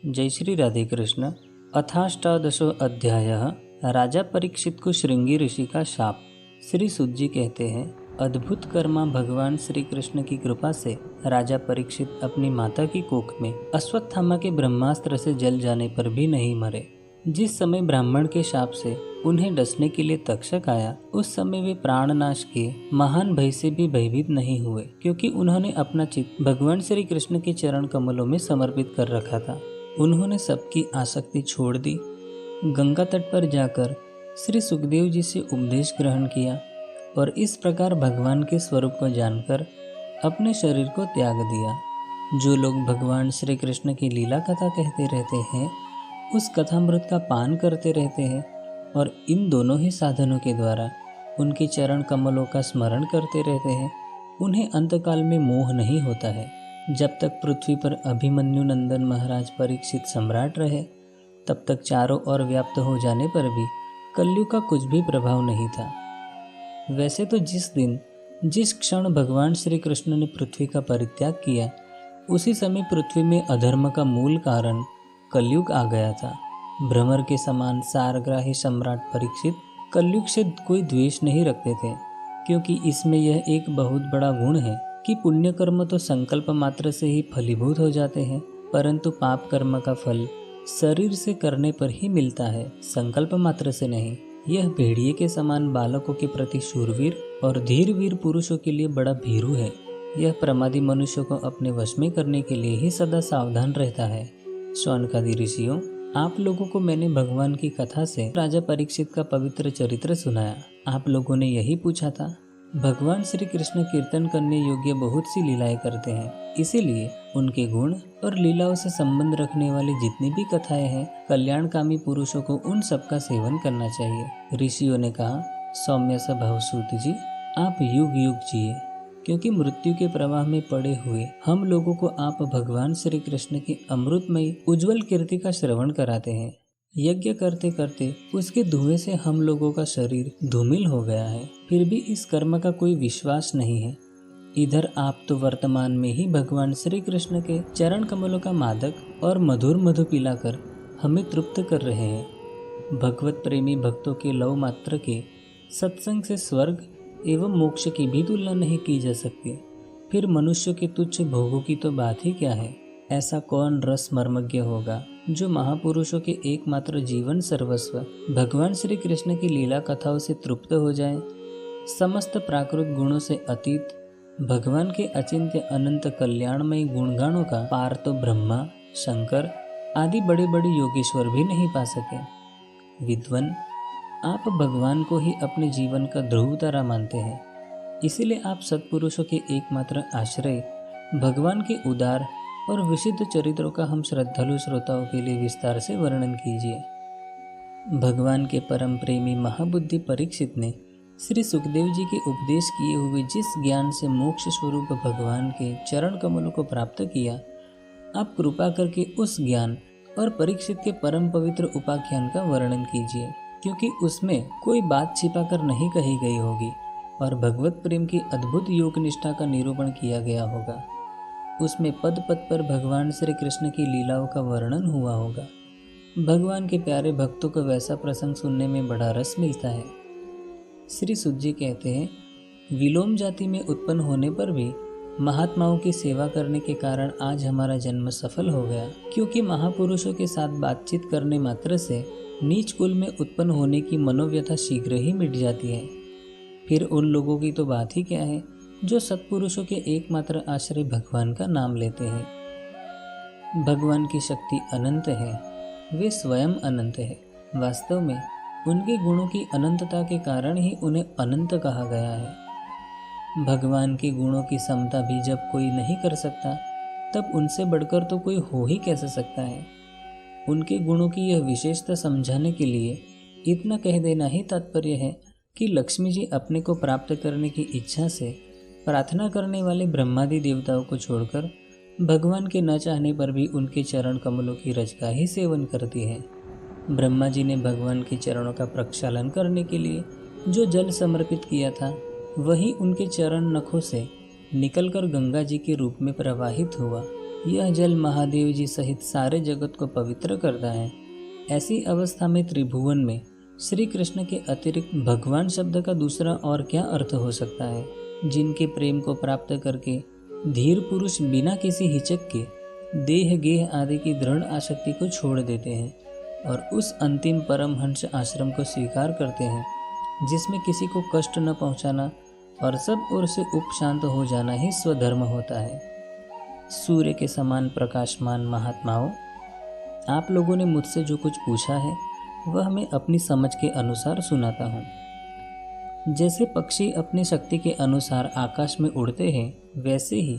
जय श्री राधे कृष्ण। अथाष्टादशो अध्यायः। राजा परीक्षित को श्रृंगी ऋषि का शाप। श्री सुत जी कहते हैं, अद्भुत कर्मा भगवान श्री कृष्ण की कृपा से राजा परीक्षित अपनी माता की कोख में अश्वत्थामा के ब्रह्मास्त्र से जल जाने पर भी नहीं मरे। जिस समय ब्राह्मण के शाप से उन्हें डसने के लिए तक्षक आया, उस समय वे प्राणनाश के महान भय से भी भयभीत नहीं हुए, क्योंकि उन्होंने अपना चित्त भगवान श्री कृष्ण के चरण कमलों में समर्पित कर रखा था। उन्होंने सबकी आसक्ति छोड़ दी। गंगा तट पर जाकर श्री सुखदेव जी से उपदेश ग्रहण किया और इस प्रकार भगवान के स्वरूप को जानकर अपने शरीर को त्याग दिया। जो लोग भगवान श्री कृष्ण की लीला कथा कहते रहते हैं, उस कथामृत का पान करते रहते हैं और इन दोनों ही साधनों के द्वारा उनके चरण कमलों का स्मरण करते रहते हैं, उन्हें अंतकाल में मोह नहीं होता है। जब तक पृथ्वी पर अभिमन्यु नंदन महाराज परीक्षित सम्राट रहे, तब तक चारों ओर व्याप्त हो जाने पर भी कलयुग का कुछ भी प्रभाव नहीं था। वैसे तो जिस दिन जिस क्षण भगवान श्री कृष्ण ने पृथ्वी का परित्याग किया, उसी समय पृथ्वी में अधर्म का मूल कारण कलयुग आ गया था। भ्रमर के समान सारग्राही सम्राट परीक्षित कलयुग से कोई द्वेष नहीं रखते थे, क्योंकि इसमें यह एक बहुत बड़ा गुण है कि पुण्य कर्म तो संकल्प मात्र से ही फलीभूत हो जाते हैं, परंतु पाप कर्म का फल शरीर से करने पर ही मिलता है, संकल्प मात्र से नहीं। यह भेड़िए के समान बालकों के प्रति शूरवीर और धीरवीर पुरुषों के लिए बड़ा भीरू है। यह प्रमादी मनुष्यों को अपने वश में करने के लिए ही सदा सावधान रहता है। शौनकादि ऋषियों, आप लोगों को मैंने भगवान की कथा से राजा परीक्षित का पवित्र चरित्र सुनाया। आप लोगों ने यही पूछा था। भगवान श्री कृष्ण कीर्तन करने योग्य बहुत सी लीलाएं करते हैं, इसीलिए उनके गुण और लीलाओं से संबंध रखने वाली जितनी भी कथाएं हैं, कल्याणकामी पुरुषों को उन सब का सेवन करना चाहिए। ऋषियों ने कहा, सौम्य स्वभाव सूत जी, आप युग युग जिए, क्योंकि मृत्यु के प्रवाह में पड़े हुए हम लोगों को आप भगवान श्री कृष्ण की अमृतमयी उज्जवल कीर्ति का श्रवण कराते हैं। यज्ञ करते करते उसके धुएं से हम लोगों का शरीर धूमिल हो गया है, फिर भी इस कर्म का कोई विश्वास नहीं है। इधर आप तो वर्तमान में ही भगवान श्री कृष्ण के चरण कमलों का मादक और मधुर मधु पिलाकर हमें तृप्त कर रहे हैं। भगवत प्रेमी भक्तों के लव मात्र के सत्संग से स्वर्ग एवं मोक्ष की भी तुलना नहीं की जा सकती। फिर मनुष्य के तुच्छ भोगों की तो बात ही क्या है। ऐसा कौन रस मर्मज्ञ होगा जो महापुरुषों के एकमात्र जीवन सर्वस्व भगवान श्री कृष्ण की लीला कथाओं से तृप्त हो जाए। समस्त प्राकृत गुणों से अतीत भगवान के अचिंत्य अनंत कल्याणमयी गुणगानों का पार तो ब्रह्मा, शंकर आदि बड़े बड़े योगेश्वर भी नहीं पा सके। विद्वन, आप भगवान को ही अपने जीवन का ध्रुव तारा मानते हैं, इसीलिए आप सत्पुरुषों के एकमात्र आश्रय भगवान के उदार और विशुद्ध चरित्रों का हम श्रद्धालु श्रोताओं के लिए विस्तार से वर्णन कीजिए। भगवान के परम प्रेमी महाबुद्धि परीक्षित ने श्री सुखदेव जी के उपदेश किए हुए जिस ज्ञान से मोक्ष स्वरूप भगवान के चरण कमलों को प्राप्त किया, आप कृपा करके उस ज्ञान और परीक्षित के परम पवित्र उपाख्यान का वर्णन कीजिए, क्योंकि उसमें कोई बात छिपाकर नहीं कही गई होगी और भगवत प्रेम की अद्भुत योग निष्ठा का निरूपण किया गया होगा। उसमें पद पद पर भगवान श्री कृष्ण की लीलाओं का वर्णन हुआ होगा। भगवान के प्यारे भक्तों को वैसा प्रसंग सुनने में बड़ा रस मिलता है। श्री सुत जी कहते हैं, विलोम जाति में उत्पन्न होने पर भी महात्माओं की सेवा करने के कारण आज हमारा जन्म सफल हो गया, क्योंकि महापुरुषों के साथ बातचीत करने मात्र से नीच कुल में उत्पन्न होने की मनोव्यथा शीघ्र ही मिट जाती है। फिर उन लोगों की तो बात ही क्या है जो सत्पुरुषों के एकमात्र आश्रय भगवान का नाम लेते हैं। भगवान की शक्ति अनंत है, वे स्वयं अनंत है। वास्तव में उनके गुणों की अनंतता के कारण ही उन्हें अनंत कहा गया है। भगवान के गुणों की समता भी जब कोई नहीं कर सकता, तब उनसे बढ़कर तो कोई हो ही कैसे सकता है। उनके गुणों की यह विशेषता समझाने के लिए इतना कह देना ही तात्पर्य है कि लक्ष्मी जी अपने को प्राप्त करने की इच्छा से प्रार्थना करने वाले ब्रह्मादि देवताओं को छोड़कर भगवान के न चाहने पर भी उनके चरण कमलों की रज का ही सेवन करती है। ब्रह्मा जी ने भगवान के चरणों का प्रक्षालन करने के लिए जो जल समर्पित किया था, वही उनके चरण नखों से निकलकर गंगा जी के रूप में प्रवाहित हुआ। यह जल महादेव जी सहित सारे जगत को पवित्र करता है। ऐसी अवस्था में त्रिभुवन में श्री कृष्ण के अतिरिक्त भगवान शब्द का दूसरा और क्या अर्थ हो सकता है। जिनके प्रेम को प्राप्त करके धीर पुरुष बिना किसी हिचक के देह गेह आदि की दृढ़ आसक्ति को छोड़ देते हैं और उस अंतिम परमहंस आश्रम को स्वीकार करते हैं जिसमें किसी को कष्ट न पहुंचाना और सब ओर से उपशांत हो जाना ही स्वधर्म होता है। सूर्य के समान प्रकाशमान महात्माओं, आप लोगों ने मुझसे जो कुछ पूछा है वह मैं अपनी समझ के अनुसार सुनाता हूँ। जैसे पक्षी अपनी शक्ति के अनुसार आकाश में उड़ते हैं, वैसे ही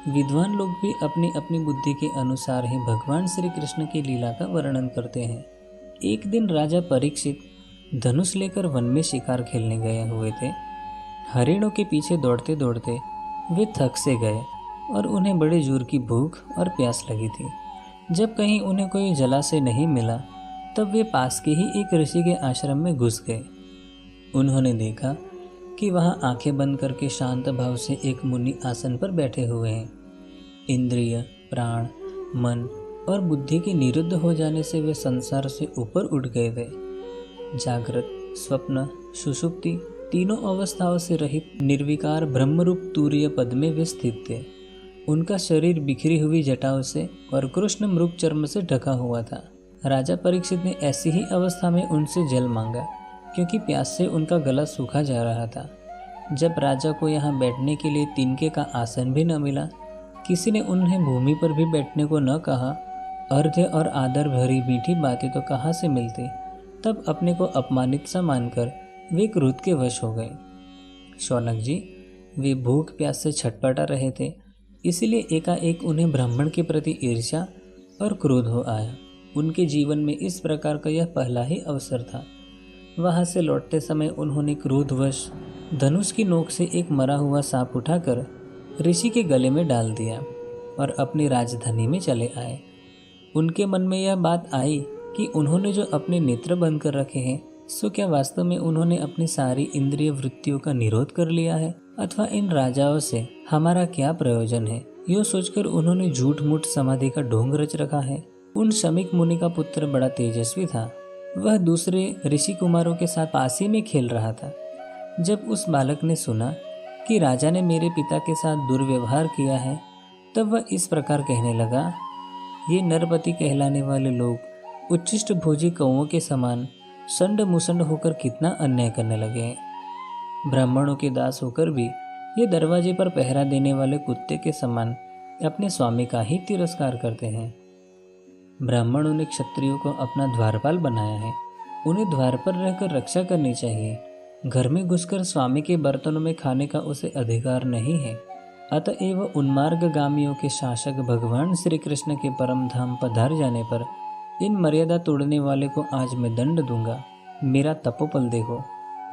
विद्वान लोग भी अपनी अपनी बुद्धि के अनुसार ही भगवान श्री कृष्ण की लीला का वर्णन करते हैं। एक दिन राजा परीक्षित धनुष लेकर वन में शिकार खेलने गए हुए थे। हरिणों के पीछे दौड़ते दौड़ते वे थक से गए और उन्हें बड़े जोर की भूख और प्यास लगी थी। जब कहीं उन्हें कोई जलाशय नहीं मिला तब वे पास के ही एक ऋषि के आश्रम में घुस गए। उन्होंने देखा कि वहाँ आंखें बंद करके शांत भाव से एक मुनि आसन पर बैठे हुए हैं। इंद्रिय, प्राण, मन और बुद्धि के निरुद्ध हो जाने से वे संसार से ऊपर उठ गए थे। जागृत, स्वप्न, सुषुप्ति तीनों अवस्थाओं से रहित निर्विकार ब्रह्मरूप तूर्य पद में वे स्थित थे। उनका शरीर बिखरी हुई जटाओं से और कृष्ण मृग चर्म से ढका हुआ था। राजा परीक्षित ने ऐसी ही अवस्था में उनसे जल मांगा, क्योंकि प्यास से उनका गला सूखा जा रहा था। जब राजा को यहाँ बैठने के लिए तिनके का आसन भी न मिला, किसी ने उन्हें भूमि पर भी बैठने को न कहा, अर्घ्य और आदर भरी मीठी बातें तो कहाँ से मिलती, तब अपने को अपमानित सा मानकर वे क्रोध के वश हो गए। शौनक जी, वे भूख प्यास से छटपटा रहे थे, इसलिए एकाएक उन्हें ब्राह्मण के प्रति ईर्ष्या और क्रोध हो आया। उनके जीवन में इस प्रकार का यह पहला ही अवसर था। वहाँ से लौटते समय उन्होंने क्रोधवश धनुष की नोक से एक मरा हुआ सांप उठाकर ऋषि के गले में डाल दिया और अपनी राजधानी में चले आए। उनके मन में यह बात आई कि उन्होंने जो अपने नेत्र बंद कर रखे हैं, सो क्या वास्तव में उन्होंने अपनी सारी इंद्रिय वृत्तियों का निरोध कर लिया है, अथवा इन राजाओं से हमारा क्या प्रयोजन है। यो सोचकर उन्होंने झूठ मूठ समाधि का ढोंग रच रखा है। उन शमीक मुनि का पुत्र बड़ा तेजस्वी था। वह दूसरे ऋषि कुमारों के साथ पासी में खेल रहा था। जब उस बालक ने सुना कि राजा ने मेरे पिता के साथ दुर्व्यवहार किया है, तब वह इस प्रकार कहने लगा, ये नरपति कहलाने वाले लोग उच्छिष्ट भोजी कौओं के समान संड मुसंड होकर कितना अन्याय करने लगे हैं। ब्राह्मणों के दास होकर भी ये दरवाजे पर पहरा देने वाले कुत्ते के समान अपने स्वामी का ही तिरस्कार करते हैं। ब्राह्मणों ने क्षत्रियों को अपना द्वारपाल बनाया है। उन्हें द्वार पर रहकर रक्षा करनी चाहिए। घर में घुसकर स्वामी के बर्तनों में खाने का उसे अधिकार नहीं है। अतएव उन्मार्गगामियों के शासक भगवान श्री कृष्ण के परम धाम पधार जाने पर इन मर्यादा तोड़ने वाले को आज मैं दंड दूंगा। मेरा तपोबल देखो।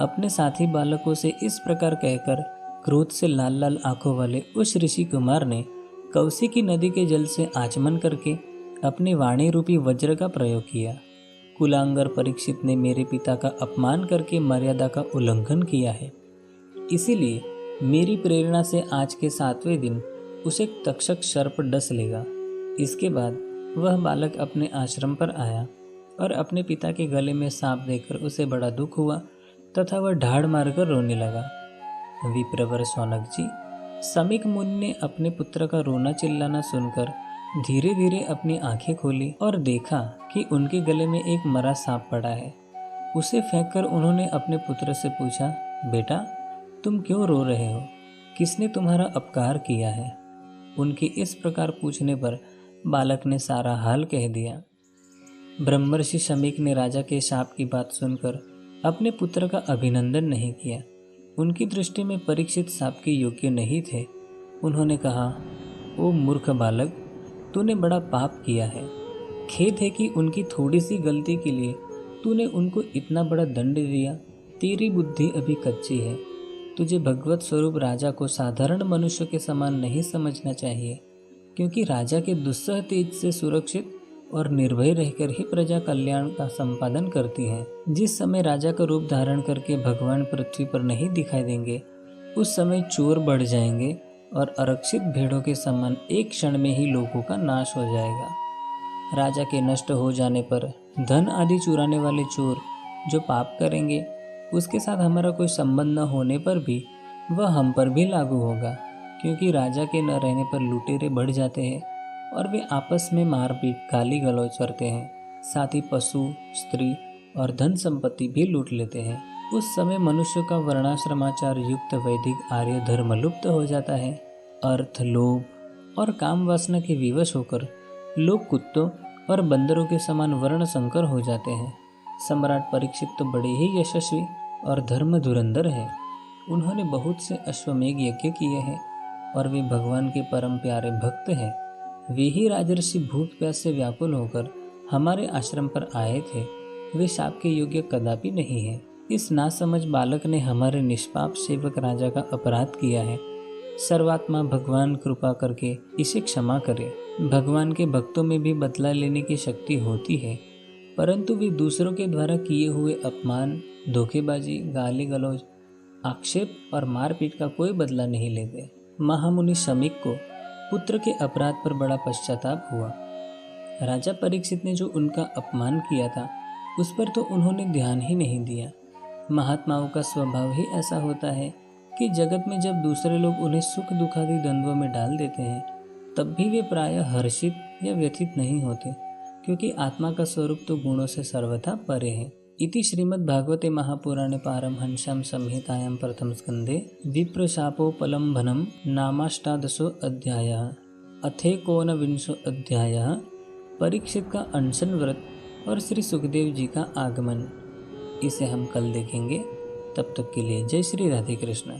अपने साथी बालकों से इस प्रकार कहकर क्रोध से लाल लाल आंखों वाले उस ऋषि कुमार ने कौशिकी नदी के जल से आचमन करके अपने वाणी रूपी वज्र का प्रयोग किया। कुलांगर परीक्षित ने मेरे पिता का अपमान करके मर्यादा का उल्लंघन किया है। इसीलिए मेरी प्रेरणा से आज के 7वें दिन उसे तक्षक सर्प डस लेगा। इसके बाद वह बालक अपने आश्रम पर आया और अपने पिता के गले में सांप देकर उसे बड़ा दुख हुआ तथा वह ढाड़ मारकर रोने लगा। विप्रवर शौनक जी, समीक मुनि ने अपने पुत्र का रोना चिल्लाना सुनकर धीरे धीरे अपनी आंखें खोली और देखा कि उनके गले में एक मरा सांप पड़ा है। उसे फेंककर उन्होंने अपने पुत्र से पूछा, बेटा तुम क्यों रो रहे हो? किसने तुम्हारा अपकार किया है? उनके इस प्रकार पूछने पर बालक ने सारा हाल कह दिया। ब्रह्मर्षि शमीक ने राजा के शाप की बात सुनकर अपने पुत्र का अभिनंदन नहीं किया। उनकी दृष्टि में परीक्षित शाप के योग्य नहीं थे। उन्होंने कहा, ओ मूर्ख बालक, तूने बड़ा पाप किया है। खेद है कि उनकी थोड़ी सी गलती के लिए तूने उनको इतना बड़ा दंड दिया। तेरी बुद्धि अभी कच्ची है। तुझे भगवत स्वरूप राजा को साधारण मनुष्य के समान नहीं समझना चाहिए, क्योंकि राजा के दुस्सह तेज से सुरक्षित और निर्भय रहकर ही प्रजा कल्याण का संपादन करती है। जिस समय राजा का रूप धारण करके भगवान पृथ्वी पर नहीं दिखाई देंगे, उस समय चोर बढ़ जाएंगे और आरक्षित भेड़ों के समान एक क्षण में ही लोगों का नाश हो जाएगा। राजा के नष्ट हो जाने पर धन आदि चुराने वाले चोर जो पाप करेंगे, उसके साथ हमारा कोई संबंध न होने पर भी वह हम पर भी लागू होगा, क्योंकि राजा के न रहने पर लुटेरे बढ़ जाते हैं और वे आपस में मारपीट गाली गलौज करते हैं। साथ ही पशु, स्त्री और धन संपत्ति भी लूट लेते हैं। उस समय मनुष्य का वर्णाश्रमाचार युक्त वैदिक आर्य धर्म लुप्त हो जाता है। अर्थ, लोभ और काम वासना के विवश होकर लोग कुत्तों और बंदरों के समान वर्ण संकर हो जाते हैं। सम्राट परीक्षित तो बड़े ही यशस्वी और धर्म धुरंधर हैं। उन्होंने बहुत से अश्वमेघ यज्ञ किए हैं और वे भगवान के परम प्यारे भक्त हैं। वे ही राजर्षि भूख प्यास से व्याकुल होकर हमारे आश्रम पर आए थे। वे शाप के योग्य कदापि नहीं है। इस नासमझ बालक ने हमारे निष्पाप सेवक राजा का अपराध किया है। सर्वात्मा भगवान कृपा करके इसे क्षमा करे। भगवान के भक्तों में भी बदला लेने की शक्ति होती है, परंतु वे दूसरों के द्वारा किए हुए अपमान, धोखेबाजी, गाली गलौज, आक्षेप और मारपीट का कोई बदला नहीं लेते। महामुनि शमीक को पुत्र के अपराध पर बड़ा पश्चाताप हुआ। राजा परीक्षित ने जो उनका अपमान किया था उस पर तो उन्होंने ध्यान ही नहीं दिया। महात्माओं का स्वभाव ही ऐसा होता है कि जगत में जब दूसरे लोग उन्हें सुख दुखादि द्वंद्वों में डाल देते हैं तब भी वे प्रायः हर्षित या व्यथित नहीं होते, क्योंकि आत्मा का स्वरूप तो गुणों से सर्वथा परे है। इति श्रीमद्भागवते महापुराणे पारमहंस्यां संहितायां प्रथम स्कंदे विप्रशापोपलम्भनं नामाष्टादशो अध्यायः। अथेकोनविंशो अध्यायः परीक्षित का अनशन व्रत और श्री सुखदेव जी का आगमन। इसे हम कल देखेंगे। तब तक के लिए जय श्री राधे कृष्ण।